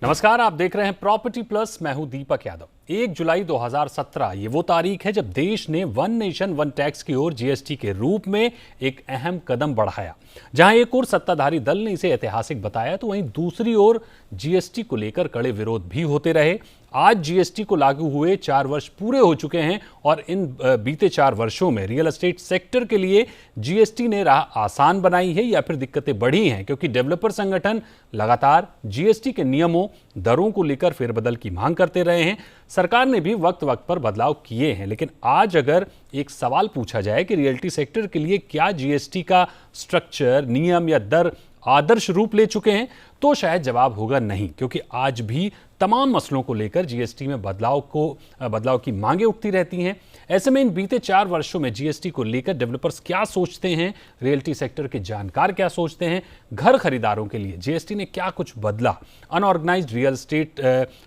नमस्कार, आप देख रहे हैं प्रॉपर्टी प्लस। मैं हूं दीपक यादव। 1 जुलाई 2017 ये वो तारीख है जब देश ने वन नेशन वन टैक्स की ओर जीएसटी के रूप में एक अहम कदम बढ़ाया। जहां एक ओर सत्ताधारी दल ने इसे ऐतिहासिक बताया, तो वहीं दूसरी ओर जीएसटी को लेकर कड़े विरोध भी होते रहे। आज जीएसटी को लागू हुए 4 वर्ष पूरे हो चुके हैं और इन बीते 4 वर्षों में रियल एस्टेट सेक्टर के लिए जीएसटी ने राह आसान बनाई है या फिर दिक्कतें बढ़ी हैं, क्योंकि डेवलपर संगठन लगातार जीएसटी के नियमों, दरों को लेकर फेरबदल की मांग करते रहे हैं। सरकार ने भी वक्त वक्त पर बदलाव किए हैं, लेकिन आज अगर एक सवाल पूछा जाए कि रियल्टी सेक्टर के लिए क्या जीएसटी का स्ट्रक्चर, नियम या दर आदर्श रूप ले चुके हैं, तो शायद जवाब होगा नहीं, क्योंकि आज भी तमाम मसलों को लेकर जीएसटी में बदलाव की मांगें उठती रहती हैं। ऐसे में इन बीते 4 वर्षों में जीएसटी को लेकर डेवलपर्स क्या सोचते हैं, रियल्टी सेक्टर के जानकार क्या सोचते हैं, घर खरीदारों के लिए जीएसटी ने क्या कुछ बदला, अनऑर्गेनाइज्ड रियल एस्टेट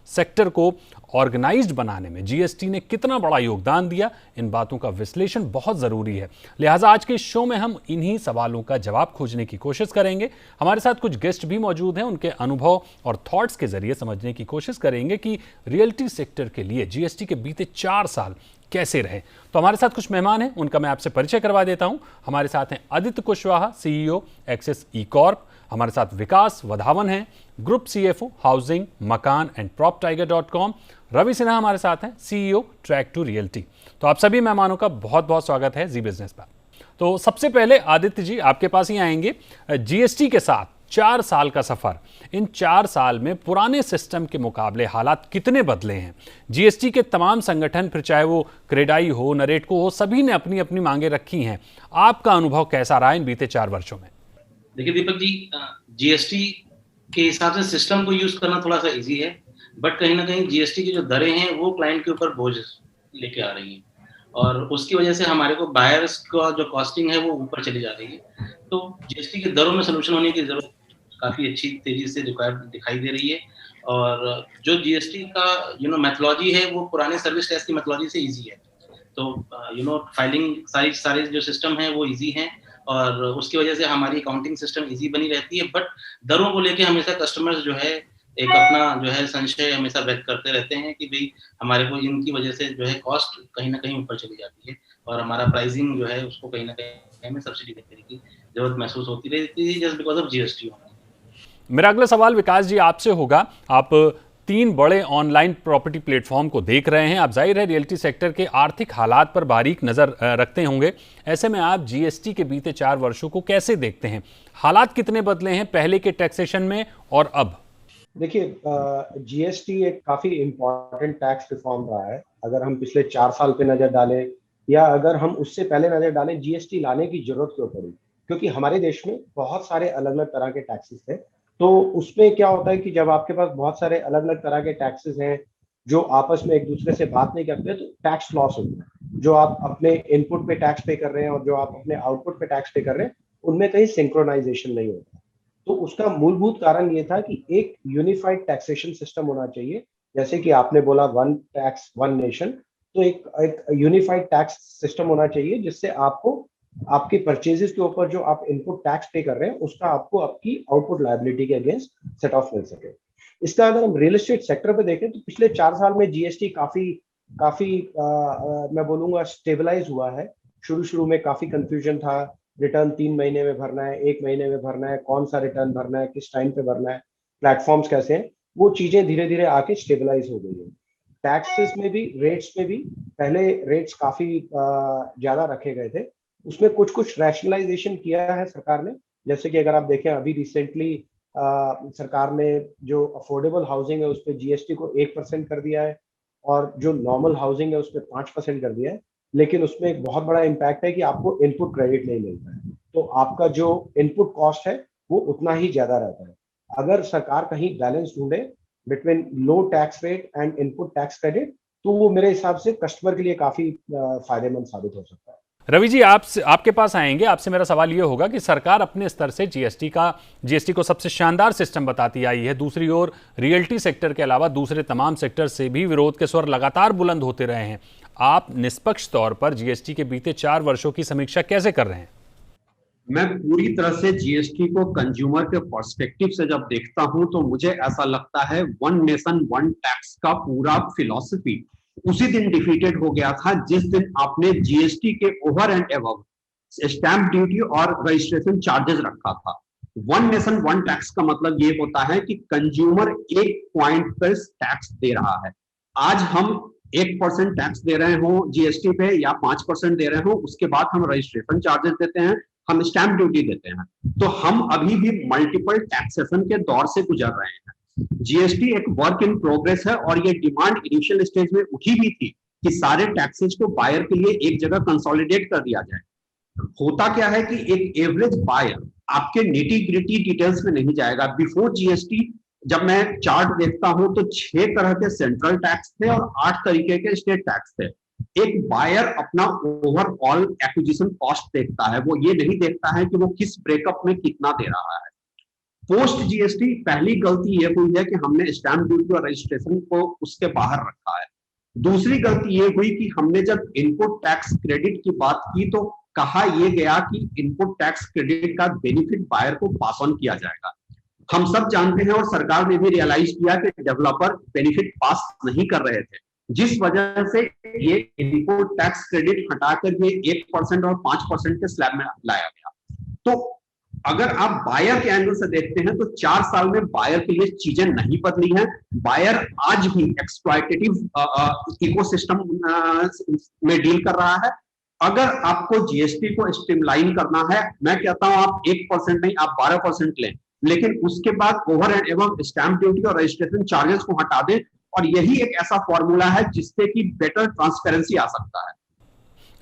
सेक्टर को ऑर्गेनाइज्ड बनाने में जीएसटी ने कितना बड़ा योगदान दिया, इन बातों का विश्लेषण बहुत जरूरी है। लिहाजा आज के इस शो में हम इन्हीं सवालों का जवाब खोजने की कोशिश करेंगे। हमारे साथ कुछ गेस्ट भी मौजूद हैं, उनके अनुभव और थॉट्स के जरिए समझने की कोशिश करेंगे कि रियल्टी सेक्टर के लिए जीएसटी के बीते 4 साल कैसे रहे। तो हमारे साथ कुछ मेहमान हैं, उनका मैं आपसे परिचय करवा देता हूं। हमारे साथ हैं आदित्य कुशवाहा, सीईओ एक्सिस ई कॉर्प। हमारे साथ विकास वधावन हैं, ग्रुप सीएफओ हाउसिंग, मकान एंड proptiger.com। रवि सिन्हा हमारे साथ हैं, सीईओ ट्रैक टू रियल्टी। तो आप सभी मेहमानों का बहुत बहुत स्वागत है जी बिजनेस पर। तो सबसे पहले आदित्य जी, आपके पास ही आएंगे। जीएसटी के साथ 4 साल का सफर, इन 4 साल में पुराने सिस्टम के मुकाबले हालात कितने बदले हैं? जीएसटी के तमाम संगठन, फिर चाहे वो क्रेडाई हो, नरेटको हो, सभी ने अपनी अपनी मांगे रखी हैं। आपका अनुभव कैसा रहा इन बीते 4 वर्षों में? देखिए दीपक जी, जीएसटी के हिसाब से सिस्टम को यूज करना थोड़ा सा इजी है, बट कहीं ना कहीं जीएसटी की जो दरें हैं वो क्लाइंट के ऊपर बोझ लेके आ रही हैं और उसकी वजह से हमारे को बायर्स का जो कॉस्टिंग है वो ऊपर चली जा रही है। तो जीएसटी के दरों में सोल्यूशन होने की जरूरत काफी अच्छी तेजी से दिखाई दे रही है। और जो जीएसटी का मेथोलॉजी है वो पुराने सर्विस टैक्स की मेथोलॉजी से इजी है। तो फाइलिंग सारे जो सिस्टम है वो इजी हैं और उसकी वजह से हमारी अकाउंटिंग सिस्टम इजी बनी रहती है। बट दरों को लेके हमेशा कस्टमर्स जो है एक अपना संशय हमेशा व्यक्त करते रहते हैं कि भाई हमारे को इनकी वजह से जो है कॉस्ट कहीं ना कहीं ऊपर चली जाती है और हमारा प्राइसिंग जो है उसको कहीं ना कहीं हमें सब्सिडी देने की जरूरत महसूस होती रहती है जस्ट बिकॉज ऑफ जीएसटी। मेरा अगला सवाल विकास जी आपसे होगा। आप 3 बड़े ऑनलाइन प्रॉपर्टी प्लेटफॉर्म को देख रहे हैं। आप जाहिर है रियल्टी सेक्टर के आर्थिक हालात पर बारीक नजर रखते होंगे। ऐसे में आप जीएसटी के बीते 4 वर्षों को कैसे देखते हैं? हालात कितने बदले हैं पहले के टैक्सेशन में और अब? देखिए, जीएसटी एक काफी इम्पोर्टेंट टैक्स रिफॉर्म रहा है। अगर हम पिछले 4 साल पे नजर डालें या अगर हम उससे पहले नजर डालें, जीएसटी लाने की जरूरत क्यों पड़ी? क्योंकि हमारे देश में बहुत सारे अलग अलग तरह के टैक्सेस थे। तो उसमें क्या होता है कि जब आपके पास बहुत सारे अलग अलग तरह के टैक्सेस हैं जो आपस में एक दूसरे से बात नहीं करते, तो टैक्स लॉस होता है। जो आप अपने इनपुट पे टैक्स पे कर रहे हैं और जो आप अपने आउटपुट पे टैक्स पे कर रहे हैं, उनमें कहीं सिंक्रोनाइजेशन नहीं होता। तो उसका मूलभूत कारण ये था कि एक यूनिफाइड टैक्सेशन सिस्टम होना चाहिए। जैसे कि आपने बोला वन टैक्स वन नेशन, तो एक यूनिफाइड टैक्स सिस्टम होना चाहिए जिससे आपको आपके परचेजेस के ऊपर जो आप इनपुट टैक्स पे कर रहे हैं उसका आपको आपकी आउटपुट लायबिलिटी के अगेंस्ट सेट ऑफ मिल सके। इसका अगर हम रियल एस्टेट सेक्टर पे देखें तो पिछले 4 साल में जीएसटी काफी मैं बोलूंगा स्टेबलाइज हुआ है। शुरू में काफी कंफ्यूजन था, रिटर्न 3 महीने में भरना है, 1 महीने में भरना है, कौन सा रिटर्न भरना है, किस टाइम पे भरना है, प्लेटफॉर्म्स कैसे हैं, वो चीजें धीरे धीरे आके स्टेबलाइज हो गई है। टैक्सेस में भी, रेट्स में भी पहले रेट्स काफी ज्यादा रखे गए थे, उसमें कुछ रैशनलाइजेशन किया है सरकार ने। जैसे कि अगर आप देखें, अभी रिसेंटली सरकार ने जो अफोर्डेबल हाउसिंग है उस पर जीएसटी को 1% कर दिया है और जो नॉर्मल हाउसिंग है उस पर 5% कर दिया है। लेकिन उसमें एक बहुत बड़ा इम्पैक्ट है कि आपको इनपुट क्रेडिट नहीं मिलता है, तो आपका जो इनपुट कॉस्ट है वो उतना ही ज्यादा रहता है। अगर सरकार कहीं बैलेंस ढूंढे between low tax rate and input tax credit, तो वो मेरे हिसाब से कस्टमर के लिए काफी फायदेमंद साबित हो सकता है। रवि जी, आपके पास आएंगे। आपसे मेरा सवाल यह होगा कि सरकार अपने स्तर से जीएसटी को सबसे शानदार सिस्टम बताती आई है। दूसरी ओर रियल्टी सेक्टर के अलावा दूसरे तमाम सेक्टर से भी विरोध के स्वर लगातार बुलंद होते रहे हैं। आप निष्पक्ष तौर पर जीएसटी के बीते 4 वर्षों की समीक्षा कैसे कर रहे हैं? मैं पूरी तरह से जीएसटी को कंज्यूमर के पर्सपेक्टिव से जब देखता हूं तो मुझे ऐसा लगता है वन नेशन वन टैक्स का पूरा फिलॉसफी उसी दिन डिफीटेड हो गया था जिस दिन आपने जीएसटी के over and above stamp duty और रजिस्ट्रेशन चार्जेस रखा था। वन नेशन वन टैक्स का मतलब ये होता है कि कंज्यूमर एक पॉइंट पर टैक्स दे रहा है। आज हम 1% टैक्स दे रहे हो जीएसटी पे या 5% दे रहे हो, उसके बाद हम रजिस्ट्रेशन चार्जेस देते हैं, हम स्टैंप ड्यूटी देते हैं, तो हम अभी भी मल्टीपल टैक्सेशन के दौर से गुजर रहे हैं। जीएसटी एक वर्क इन प्रोग्रेस है और ये डिमांड इनिशियल स्टेज में उठी भी थी कि सारे टैक्सेस को बायर के लिए एक जगह कंसोलिडेट कर दिया जाए। होता क्या है कि एक एवरेज बायर आपके निटी ग्रिटी डिटेल्स में नहीं जाएगा। बिफोर जीएसटी जब मैं चार्ट देखता हूं तो 6 तरह के सेंट्रल टैक्स थे और 8 तरीके के स्टेट टैक्स थे। एक बायर अपना ओवरऑल एक्विजिशन कॉस्ट देखता है, वो ये नहीं देखता है कि वो किस ब्रेकअप में कितना दे रहा है। पोस्ट जीएसटी पहली गलती ये हुई है कि हमने स्टैंप ड्यूटी और रजिस्ट्रेशन को उसके बाहर रखा है। दूसरी गलती ये हुई कि हमने जब इनपुट टैक्स क्रेडिट की बात की तो कहा यह गया कि इनपुट टैक्स क्रेडिट का बेनिफिट बायर को पास ऑन किया जाएगा। हम सब जानते हैं और सरकार ने भी रियलाइज किया कि डेवलपर बेनिफिट पास नहीं कर रहे थे, जिस वजह से ये इनपुट टैक्स क्रेडिट हटाकर ये 1% और 5% के स्लैब में लाया गया। तो अगर आप बायर के एंगल से देखते हैं तो 4 साल में बायर के लिए चीजें नहीं बदली हैं। बायर आज भी एक्सप्लॉयटेटिव इकोसिस्टम में डील कर रहा है। अगर आपको जीएसटी को स्ट्रीमलाइन करना है, मैं कहता हूं आप 1% नहीं, आप 12% लें, लेकिन उसके बाद over and above stamp duty और रजिस्ट्रेशन चार्जेस को हटा दें, और यही एक ऐसा फॉर्मूला है जिससे कि बेटर ट्रांसपेरेंसी आ सकता है।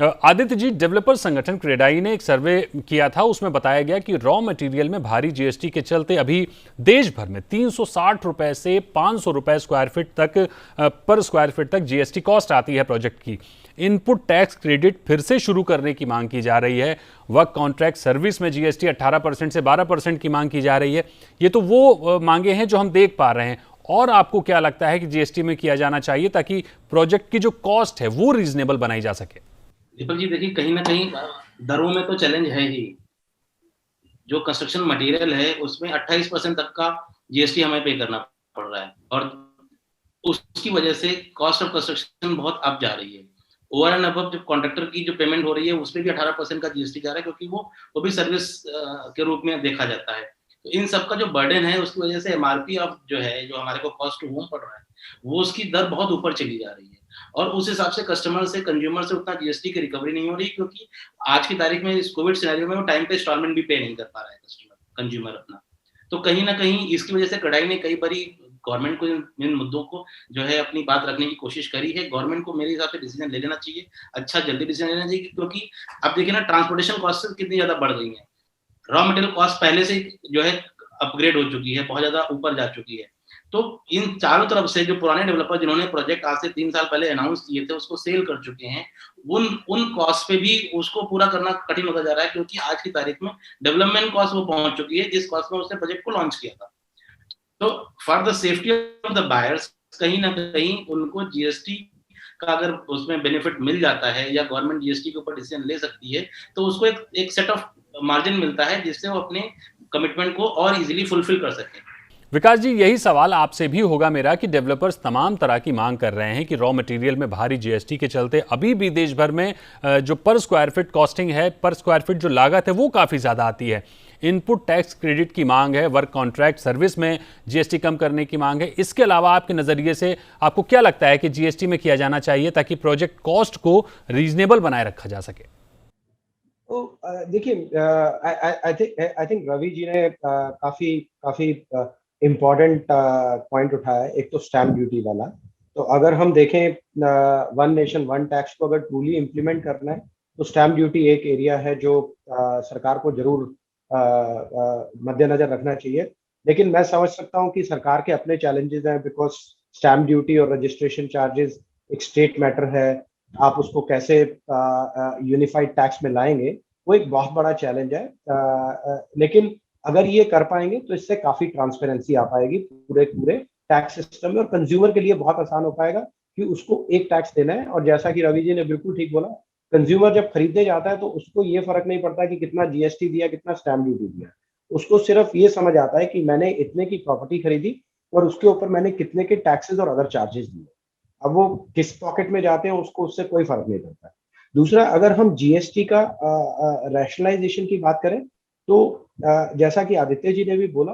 आदित्य जी, डेवलपर संगठन क्रेडाई ने एक सर्वे किया था, उसमें बताया गया कि रॉ मटेरियल में भारी जीएसटी के चलते अभी देश भर में 360 रुपए से 500 रुपए स्क्वायर फीट तक पर स्क्वायर फीट तक जीएसटी कॉस्ट आती है प्रोजेक्ट की। इनपुट टैक्स क्रेडिट फिर से शुरू करने की मांग की जा रही है। वर्क कॉन्ट्रैक्ट सर्विस में जीएसटी 18% से 12% की मांग की जा रही है। ये तो वो मांगे हैं जो हम देख पा रहे हैं। और आपको क्या लगता है कि जीएसटी में किया जाना चाहिए ताकि प्रोजेक्ट की जो कॉस्ट है वो रीजनेबल बनाई जा सके? दीपक जी, देखिए कहीं ना कहीं दरों में तो चैलेंज है ही। जो कंस्ट्रक्शन मटेरियल है उसमें 28% तक का जीएसटी हमें पे करना पड़ रहा है और उसकी वजह से कॉस्ट ऑफ कंस्ट्रक्शन बहुत अप जा रही है। ओवर एंड अबव जो कॉन्ट्रैक्टर की जो पेमेंट हो रही है उसमें भी 18% का जीएसटी जा रहा है, क्योंकि वो भी सर्विस के रूप में देखा जाता है। तो इन सब का जो बर्डन है उसकी वजह से एमआरपी ऑफ जो है, जो हमारे को कॉस्ट टू होम पड़ रहा है, वो उसकी दर बहुत ऊपर चली जा रही है और उस हिसाब से कस्टमर से, कंज्यूमर से उतना जीएसटी की रिकवरी नहीं हो रही, क्योंकि आज की तारीख में इस कोविड सिनेरियो में वो टाइम पे इंस्टॉलमेंट भी पे नहीं कर पा रहा है कंज्यूमर अपना। तो कहीं ना कहीं इसकी वजह से क्रेडाई ने कई बारी गवर्नमेंट को इन मुद्दों को जो है अपनी बात रखने की कोशिश करी है। गवर्नमेंट को मेरे हिसाब से डिसीजन ले लेना चाहिए, अच्छा जल्दी डिसीजन लेना चाहिए, क्योंकि अब देखिए ना ट्रांसपोर्टेशन कॉस्ट कितनी ज्यादा बढ़ गई है। रॉ मटेरियल कॉस्ट पहले से जो है अपग्रेड हो चुकी है, बहुत ज्यादा ऊपर जा चुकी है। तो इन चारों तरफ से जो पुराने डेवलपर जिन्होंने प्रोजेक्ट आज से 3 साल पहले अनाउंस किए थे उसको सेल कर चुके हैं, उन कॉस्ट पे भी उसको पूरा करना कठिन होता जा रहा है, क्योंकि आज की तारीख में डेवलपमेंट कॉस्ट वो पहुंच चुकी है जिस कॉस्ट में उसने प्रोजेक्ट को लॉन्च किया था। तो for the safety of the buyers कहीं ना कहीं उनको जीएसटी का अगर उसमें बेनिफिट मिल जाता है या गवर्नमेंट जीएसटी के ऊपर डिसीजन ले सकती है तो उसको एक सेट ऑफ मार्जिन मिलता है जिससे वो अपने कमिटमेंट को और इजीली फुलफिल कर सके। विकास जी, यही सवाल आपसे भी होगा मेरा कि डेवलपर्स तमाम तरह की मांग कर रहे हैं कि रॉ मटेरियल में भारी जीएसटी के चलते अभी भी देश भर में जो पर स्क्वायर फीट कॉस्टिंग है, पर स्क्वायर फीट जो लागत है वो काफ़ी ज़्यादा आती है। इनपुट टैक्स क्रेडिट की मांग है, वर्क कॉन्ट्रैक्ट सर्विस में जीएसटी कम करने की मांग है। इसके अलावा आपके नज़रिए से आपको क्या लगता है कि जीएसटी में किया जाना चाहिए ताकि प्रोजेक्ट कॉस्ट को रीजनेबल बनाए रखा जा सके? तो देखिए, आई थिंक रवि जी ने काफी इम्पोर्टेंट पॉइंट उठाया है। एक तो स्टैम्प ड्यूटी वाला, तो अगर हम देखें वन नेशन वन टैक्स को अगर ट्रूली इम्प्लीमेंट करना है तो स्टैम्प ड्यूटी एक एरिया है जो सरकार को जरूर मद्देनजर रखना चाहिए। लेकिन मैं समझ सकता हूं कि सरकार के अपने चैलेंजेस हैं, बिकॉज स्टैम्प ड्यूटी और रजिस्ट्रेशन चार्जेस एक स्टेट मैटर है। आप उसको कैसे यूनिफाइड टैक्स में लाएंगे वो एक बहुत बड़ा चैलेंज है। लेकिन अगर ये कर पाएंगे तो इससे काफी ट्रांसपेरेंसी आ पाएगी पूरे टैक्स सिस्टम में और कंज्यूमर के लिए बहुत आसान हो पाएगा कि उसको एक टैक्स देना है। और जैसा कि रवि जी ने बिल्कुल ठीक बोला कंज्यूमर जब खरीदने जाता है तो उसको ये फर्क नहीं पड़ता कि कितना जीएसटी दिया, कितना स्टैम्प ड्यूटी दिया। उसको सिर्फ ये समझ आता है कि मैंने इतने की प्रॉपर्टी खरीदी और उसके ऊपर मैंने कितने के टैक्सेस और अदर चार्जेस दिए। अब वो किस पॉकेट में जाते हैं उसको उससे कोई फर्क नहीं पड़ता। दूसरा, अगर हम जीएसटी का रैशनलाइजेशन की बात करें तो जैसा कि आदित्य जी ने भी बोला,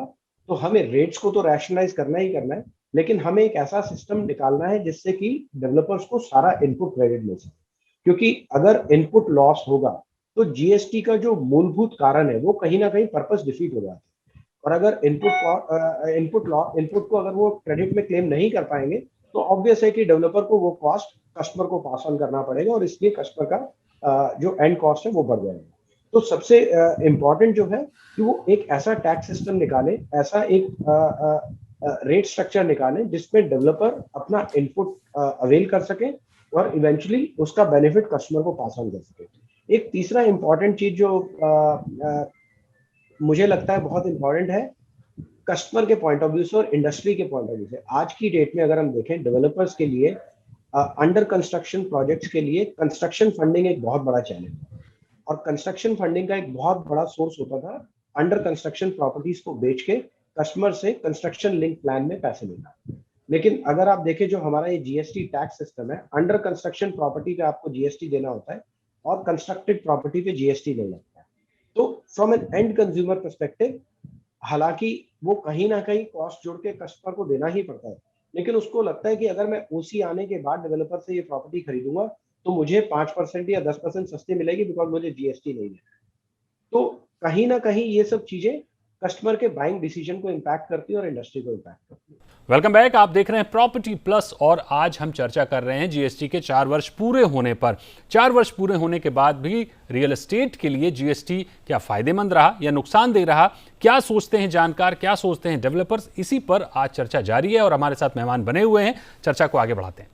तो हमें रेट्स को तो रैशनलाइज करना ही करना है, लेकिन हमें एक ऐसा सिस्टम निकालना है जिससे कि डेवलपर्स को सारा इनपुट क्रेडिट मिल सके। क्योंकि अगर इनपुट लॉस होगा तो जीएसटी का जो मूलभूत कारण है वो कहीं ना कहीं पर्पस डिफीट हो जाता है। और अगर इनपुट को अगर वो क्रेडिट में क्लेम नहीं कर पाएंगे तो ऑब्वियस है कि डेवलपर को वो कॉस्ट कस्टमर को पास ऑन करना पड़ेगा और इसलिए कस्टमर का जो एंड कॉस्ट है वो बढ़ जाएगा। तो सबसे इम्पॉर्टेंट जो है कि वो एक ऐसा टैक्स सिस्टम निकाले, ऐसा एक रेट स्ट्रक्चर निकाले जिसमें डेवलपर अपना इनपुट अवेल कर सके और इवेंचुअली उसका बेनिफिट कस्टमर को पास ऑन कर सके। एक तीसरा इम्पॉर्टेंट चीज जो मुझे लगता है बहुत इंपॉर्टेंट है कस्टमर के पॉइंट ऑफ व्यू से और इंडस्ट्री के पॉइंट ऑफ व्यू से, आज की डेट में अगर हम देखें डेवलपर्स के लिए अंडर कंस्ट्रक्शन प्रोजेक्ट्स के लिए कंस्ट्रक्शन फंडिंग एक बहुत बड़ा चैलेंज है। और कंस्ट्रक्शन फंडिंग का एक बहुत बड़ा सोर्स होता था अंडर कंस्ट्रक्शन प्रॉपर्टीज को बेच के कस्टमर से कंस्ट्रक्शन लिंक प्लान में पैसे लेना। लेकिन अगर आप देखें जो हमारा ये जीएसटी टैक्स सिस्टम है, अंडर कंस्ट्रक्शन प्रॉपर्टी पे आपको जीएसटी देना होता है और कंस्ट्रक्टेड प्रॉपर्टी पे जीएसटी नहीं लगता है। तो from an end consumer perspective, हालांकि वो कहीं ना कहीं कॉस्ट जोड़ के कस्टमर को देना ही पड़ता है, लेकिन उसको लगता है कि अगर मैं ओसी आने के बाद डेवलपर से ये प्रॉपर्टी खरीदूंगा तो मुझे 5% या 10% सस्ती मिलेगी बिकॉज मुझे जीएसटी नहीं देना। तो कहीं ना कहीं ये सब चीजें कस्टमर के बाइंग डिसीजन को इम्पैक्ट करती है और इंडस्ट्री को इम्पैक्ट करती है। Welcome back. आप देख रहे हैं प्रॉपर्टी प्लस और आज हम चर्चा कर रहे हैं जीएसटी के 4 वर्ष पूरे होने पर। 4 वर्ष पूरे होने के बाद भी रियल एस्टेट के लिए जीएसटी क्या फायदेमंद रहा या नुकसानदेह रहा, क्या सोचते हैं जानकार, क्या सोचते हैं डेवलपर्स, इसी पर आज चर्चा जारी है और हमारे साथ मेहमान बने हुए हैं। चर्चा को आगे बढ़ाते हैं।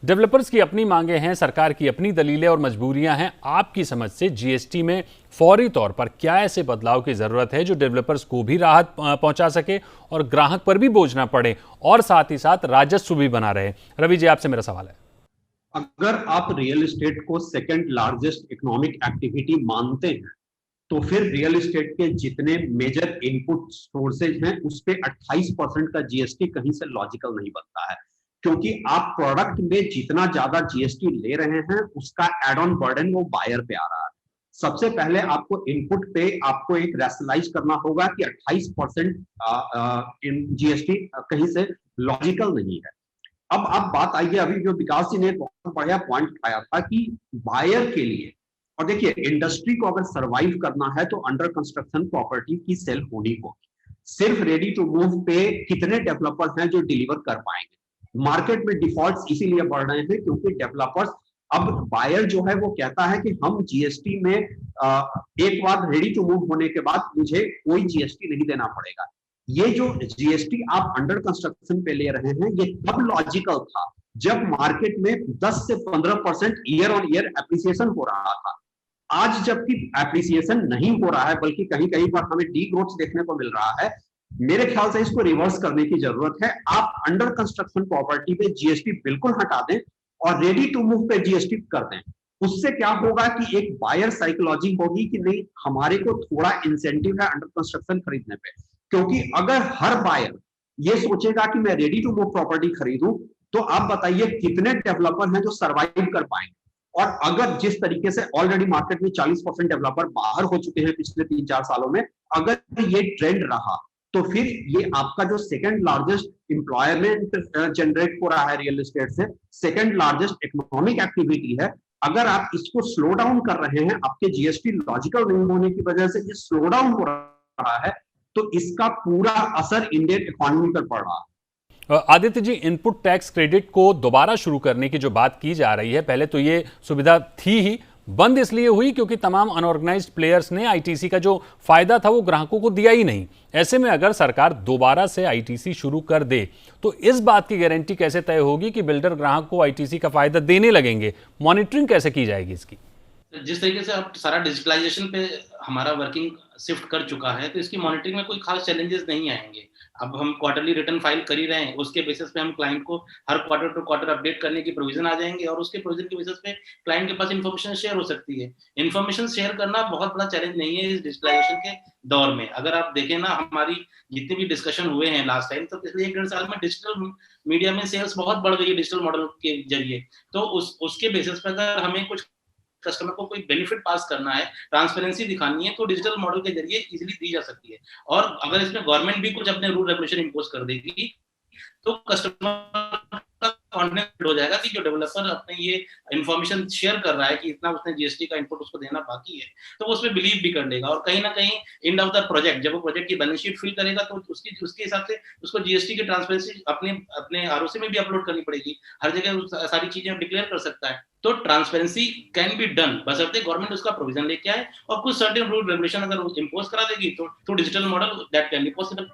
डेवलपर्स की अपनी मांगे हैं, सरकार की अपनी दलीलें और मजबूरियां हैं। आपकी समझ से जीएसटी में फौरी तौर पर क्या ऐसे बदलाव की जरूरत है जो डेवलपर्स को भी राहत पहुंचा सके और ग्राहक पर भी बोझ ना पड़े और साथ ही साथ राजस्व भी बना रहे? रवि जी, आपसे मेरा सवाल है। अगर आप रियल एस्टेट को सेकंड लार्जेस्ट इकोनॉमिक एक्टिविटी मानते हैं तो फिर रियल एस्टेट के जितने मेजर इनपुट सोर्सेज हैं उस पे 28% का जीएसटी कहीं से लॉजिकल नहीं बनता है, क्योंकि आप प्रोडक्ट में जितना ज्यादा जीएसटी ले रहे हैं उसका एड ऑन बर्डन वो बायर पे आ रहा है। सबसे पहले आपको इनपुट पे आपको एक रैशनलाइज करना होगा कि 28% जीएसटी कहीं से लॉजिकल नहीं है। अब बात आई है, अभी जो विकास जी ने बहुत बढ़िया पॉइंट उठाया था कि बायर के लिए, और देखिए इंडस्ट्री को अगर सरवाइव करना है तो अंडर कंस्ट्रक्शन प्रॉपर्टी की सेल होनी होगी। सिर्फ रेडी टू मूव पे कितने डेवलपर्स हैं जो डिलीवर कर पाएंगे? मार्केट में डिफॉल्ट्स इसीलिए बढ़ रहे हैं क्योंकि डेवलपर्स, अब बायर जो है वो कहता है कि हम जीएसटी में एक बार रेडी टू मूव होने के बाद मुझे कोई जीएसटी नहीं देना पड़ेगा। ये जो जीएसटी आप अंडर कंस्ट्रक्शन पे ले रहे हैं ये तब लॉजिकल था जब मार्केट में 10 से 15% ईयर ऑन ईयर एप्रिसिएशन हो रहा था। आज जबकि एप्रिसिएशन नहीं हो रहा है बल्कि कहीं कहीं पर हमें डी ग्रोथ देखने को मिल रहा है, मेरे ख्याल से इसको रिवर्स करने की जरूरत है। आप अंडर कंस्ट्रक्शन प्रॉपर्टी पे जीएसटी बिल्कुल हटा दें और रेडी टू मूव पे जीएसटी कर दें। उससे क्या होगा कि एक बायर साइकोलॉजी होगी कि नहीं, हमारे को थोड़ा इंसेंटिव है अंडर कंस्ट्रक्शन खरीदने पे, क्योंकि अगर हर बायर ये सोचेगा कि मैं रेडी टू मूव प्रॉपर्टी खरीदूं तो आप बताइए कितने डेवलपर हैं जो सर्वाइव कर पाएंगे। और अगर जिस तरीके से ऑलरेडी मार्केट में 40% डेवलपर बाहर हो चुके हैं पिछले 3-4 सालों में, अगर ये ट्रेंड रहा तो फिर ये आपका जो सेकंड लार्जेस्ट एम्प्लॉयमेंट जनरेट हो रहा है रियल एस्टेट से, सेकंड लार्जेस्ट इकोनॉमिक एक्टिविटी है, अगर आप इसको स्लो डाउन कर रहे हैं आपके जीएसटी लॉजिकल नहीं होने की वजह से ये स्लो डाउन हो रहा है, तो इसका पूरा असर इंडियन इकोनॉमी पर पड़ रहा है। Aditya ji, input tax credit को दोबारा शुरू करने की जो बात की जा रही है, पहले तो ये सुविधा थी ही, बंद इसलिए हुई क्योंकि तमाम अनऑर्गेनाइज्ड प्लेयर्स ने आईटीसी का जो फायदा था वो ग्राहकों को दिया ही नहीं। ऐसे में अगर सरकार दोबारा से आईटीसी शुरू कर दे तो इस बात की गारंटी कैसे तय होगी कि बिल्डर ग्राहक को आईटीसी का फायदा देने लगेंगे? मॉनिटरिंग कैसे की जाएगी इसकी? जिस तरीके से अब सारा डिजिटलाइजेशन पे हमारा वर्किंग शिफ्ट कर चुका है, तो इसकी मॉनिटरिंग में कोई खास चैलेंजेस नहीं आएंगे। अब हम क्वार्टरली रिटर्न फाइल कर ही रहे हैं, उसके बेसिस पे हम क्लाइंट को हर क्वार्टर टू क्वार्टर अपडेट करने की प्रोविजन आ जाएंगे, और उसके प्रोविजन के बेसिस पे क्लाइंट के पास इन्फॉर्मेशन शेयर हो सकती है। इन्फॉर्मेशन शेयर करना बहुत बड़ा चैलेंज नहीं है इस डिजिटलाइजेशन के दौर में। अगर आप देखें ना, हमारी जितने भी डिस्कशन हुए हैं लास्ट टाइम, तो पिछले 1-1.5 साल में डिजिटल मीडिया में सेल्स बहुत बढ़ गई है डिजिटल मॉडल के जरिए। तो उसके बेसिस पे अगर हमें कुछ कस्टमर को कोई बेनिफिट पास करना है, ट्रांसपेरेंसी दिखानी है, तो डिजिटल मॉडल के जरिए इजीली दी जा सकती है। और अगर इसमें गवर्नमेंट भी कुछ अपने रूल रेगुलेशन इंपोज कर देगी, तो कस्टमर का कॉन्फिडेंस हो जाएगा कि जो डेवलपर अपने ये इंफॉर्मेशन शेयर कर रहा है कि इतना उसने जीएसटी का इनपुट उसको देना बाकी है, तो वो उसमें बिलीव भी कर लेगा। और कहीं ना कहीं एंड ऑफ द प्रोजेक्ट, जब वो प्रोजेक्ट की बैलेंस शीट फिल करेगा, तो उसके हिसाब से उसको जीएसटी की ट्रांसपेरेंसी अपने आरओसी में भी अपलोड करनी पड़ेगी। हर जगह सारी चीजें डिक्लेयर कर सकता है। तो ट्रांसपेरेंसी कैन बी डन, बशर्ते गवर्नमेंट उसका प्रोविजन लेके आए, और कुछ सर्टेन रूल रेगुलेशन अगर इम्पोज करा देगी, तो through digital model that can be possible.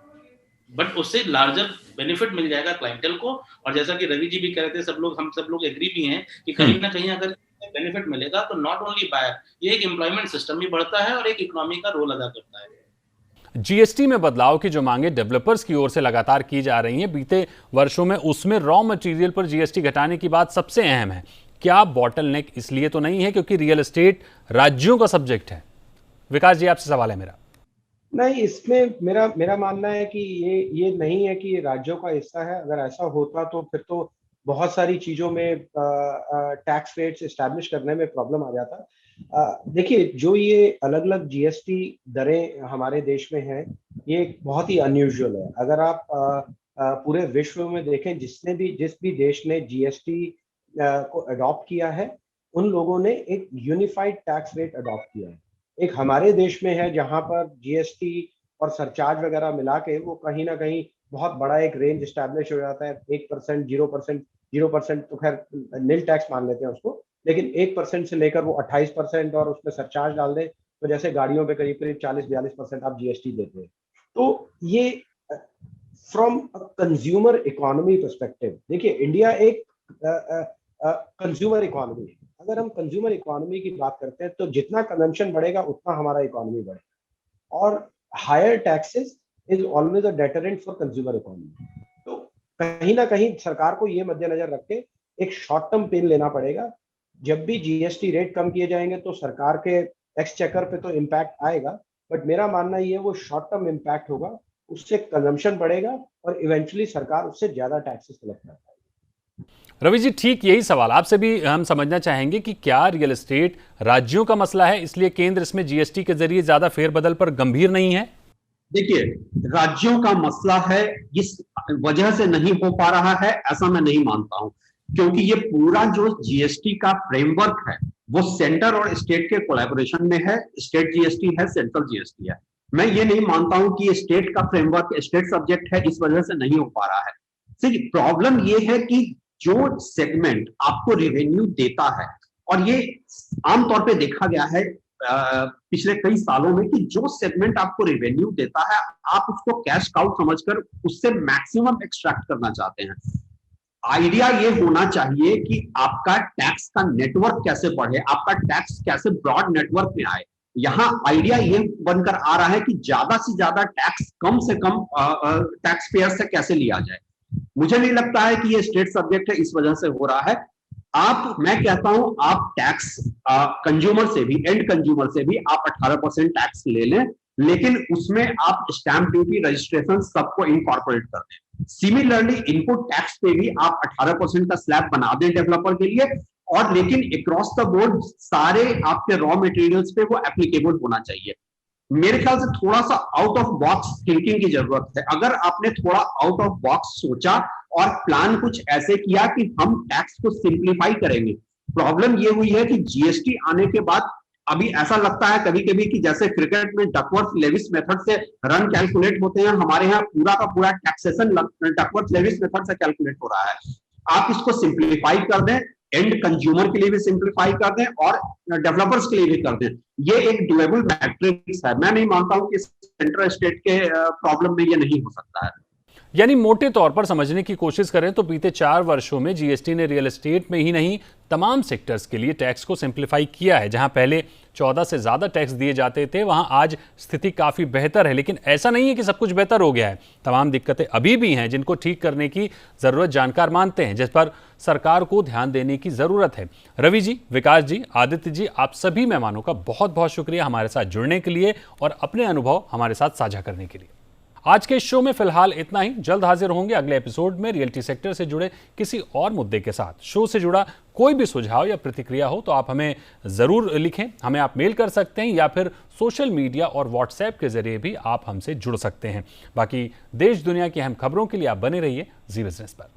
But उससे लार्जर बेनिफिट मिल जाएगा क्लाइंटेल को। और जैसा कि रवि जी भी कह रहे थे, हम सब लोग एग्री भी हैं कि कहीं ना कहीं अगर बेनिफिट मिलेगा, तो नॉट ओनली बायर, ये एक एम्प्लॉयमेंट सिस्टम भी बढ़ता है और एक इकोनॉमी का रोल अदा करता है। जीएसटी में बदलाव की जो मांगे डेवलपर्स की ओर से लगातार की जा रही हैं बीते वर्षों में, उसमें रॉ मटेरियल पर जीएसटी घटाने की बात सबसे अहम है। क्या बॉटलनेक इसलिए तो नहीं है क्योंकि रियल एस्टेट राज्यों का सब्जेक्ट है? विकास जी, आपसे सवाल है मेरा। नहीं, इसमें मेरा मेरा मानना है कि ये नहीं है कि ये राज्यों का हिस्सा है। अगर ऐसा होता तो फिर तो बहुत सारी चीजों में टैक्स रेट्स एस्टैब्लिश करने में प्रॉब्लम आ जाता। देखिए, जो ये अलग अलग जीएसटी दरें हमारे देश में हैं, ये बहुत ही अनयूजुअल है। अगर आप पूरे विश्व में देखें, जिस भी देश ने जीएसटी को अडॉप्ट किया है, उन लोगों ने एक यूनिफाइड टैक्स रेट अडॉप्ट किया है। एक हमारे देश में है जहां पर जीएसटी और सरचार्ज वगैरह मिला के वो कहीं ना कहीं बहुत बड़ा एक रेंज स्टैब्लिश हो जाता है। 1%, 0% तो खैर नील टैक्स मान लेते हैं उसको, लेकिन 1% से लेकर वो 28%, और उसमें सरचार्ज डाल दें तो जैसे गाड़ियों पे करीब करीब 40-42% आप जीएसटी देते हैं। तो ये फ्रॉम कंज्यूमर इकोनॉमी पर्सपेक्टिव, देखिए, इंडिया एक कंज्यूमर इकोनॉमी है। अगर हम कंज्यूमर इकोनॉमी की बात करते हैं, तो जितना कंजम्पशन बढ़ेगा उतना हमारा इकोनॉमी बढ़ेगा, और higher taxes is always a deterrent for consumer economy. तो कहीं ना कहीं सरकार को ये मद्देनजर रख के एक शॉर्ट टर्म पेन लेना पड़ेगा। जब भी जीएसटी रेट कम किए जाएंगे तो सरकार के एक्सचेकर पे तो इम्पैक्ट आएगा, बट मेरा मानना ये है वो शॉर्ट टर्म इम्पैक्ट होगा, उससे कंजम्पशन बढ़ेगा और इवेंचुअली सरकार उससे ज्यादा टैक्सेस कलेक्ट कर पाएगी। रवि जी, ठीक यही सवाल आपसे भी हम समझना चाहेंगे कि क्या रियल एस्टेट राज्यों का मसला है, इसलिए केंद्र इसमें जीएसटी के जरिए ज्यादा फेरबदल पर गंभीर नहीं है? देखिए, राज्यों का मसला है, इस वजह से नहीं हो पा रहा है ऐसा मैं नहीं मानता हूं, क्योंकि ये पूरा जो जीएसटी का फ्रेमवर्क है वो सेंटर और स्टेट के कोलैबोरेशन में है। स्टेट जीएसटी है, सेंट्रल जीएसटी है। मैं ये नहीं मानता हूं कि स्टेट का फ्रेमवर्क स्टेट सब्जेक्ट है, इस वजह से नहीं हो पा रहा है। सिर्फ प्रॉब्लम ये है कि जो सेगमेंट आपको रेवेन्यू देता है, और ये आमतौर पे देखा गया है पिछले कई सालों में, कि जो सेगमेंट आपको रेवेन्यू देता है आप उसको कैश काउ समझकर उससे मैक्सिमम एक्सट्रैक्ट करना चाहते हैं। आइडिया ये होना चाहिए कि आपका टैक्स का नेटवर्क कैसे बढ़े, आपका टैक्स कैसे ब्रॉड नेटवर्क में आए। यहाँ आइडिया ये बनकर आ रहा है कि ज्यादा से ज्यादा टैक्स कम से कम टैक्स पेयर से कैसे लिया जाए। मुझे नहीं लगता है कि ये स्टेट सब्जेक्ट है, इस वजह से हो रहा है। मैं कहता हूं आप टैक्स कंज्यूमर से भी, एंड कंज्यूमर से भी आप 18% टैक्स ले लें, लेकिन उसमें आप स्टैंप ड्यूटी, रजिस्ट्रेशन सबको इनकॉर्पोरेट कर दें। सिमिलरली इनपुट टैक्स पे भी आप 18% का स्लैब बना दें डेवलपर के लिए, और लेकिन अक्रॉस द बोर्ड सारे आपके रॉ मटेरियल्स पे वो एप्लीकेबल होना चाहिए। मेरे ख्याल से थोड़ा सा आउट ऑफ बॉक्स थिंकिंग की जरूरत है। अगर आपने थोड़ा आउट ऑफ बॉक्स सोचा और प्लान कुछ ऐसे किया कि हम टैक्स को सिंप्लीफाई करेंगे। प्रॉब्लम ये हुई है कि जीएसटी आने के बाद अभी ऐसा लगता है कभी कभी कि जैसे क्रिकेट में डकवर्थ लेविस मेथड से रन कैलकुलेट होते हैं, हमारे यहाँ पूरा का पूरा टैक्सेशन डकवर्थ लेविस मेथड से कैलकुलेट हो रहा है। आप इसको सिंप्लीफाई कर दें, एंड कंज्यूमर के लिए भी सिंप्लीफाई कर दें और डेवलपर्स के लिए भी कर दें। ये एक डुएबल मैट्रिक्स है। मैं नहीं मानता हूं कि सेंट्रल स्टेट के प्रॉब्लम में ये नहीं हो सकता है। यानी मोटे तौर पर समझने की कोशिश करें तो बीते 4 वर्षों में जीएसटी ने रियल एस्टेट में ही नहीं तमाम सेक्टर्स के लिए टैक्स को सिंप्लीफाई किया है। जहां पहले 14 से ज्यादा टैक्स दिए जाते थे, वहां आज स्थिति काफी बेहतर है। लेकिन ऐसा नहीं है कि सब कुछ बेहतर हो गया है। तमाम दिक्कतें अभी भी हैं जिनको ठीक करने की जरूरत जानकार मानते हैं, जिस पर सरकार को ध्यान देने की जरूरत है। रवि जी, विकास जी, आदित्य जी, आप सभी मेहमानों का बहुत बहुत शुक्रिया हमारे साथ जुड़ने के लिए और अपने अनुभव हमारे साथ साझा करने के लिए। आज के शो में फिलहाल इतना ही। जल्द हाजिर होंगे अगले एपिसोड में रियल्टी सेक्टर से जुड़े किसी और मुद्दे के साथ। शो से जुड़ा कोई भी सुझाव या प्रतिक्रिया हो तो आप हमें जरूर लिखें। हमें आप मेल कर सकते हैं या फिर सोशल मीडिया और व्हाट्सएप के जरिए भी आप हमसे जुड़ सकते हैं। बाकी देश दुनिया की अहम खबरों के लिए आप बने रहिए जी बिजनेस पर।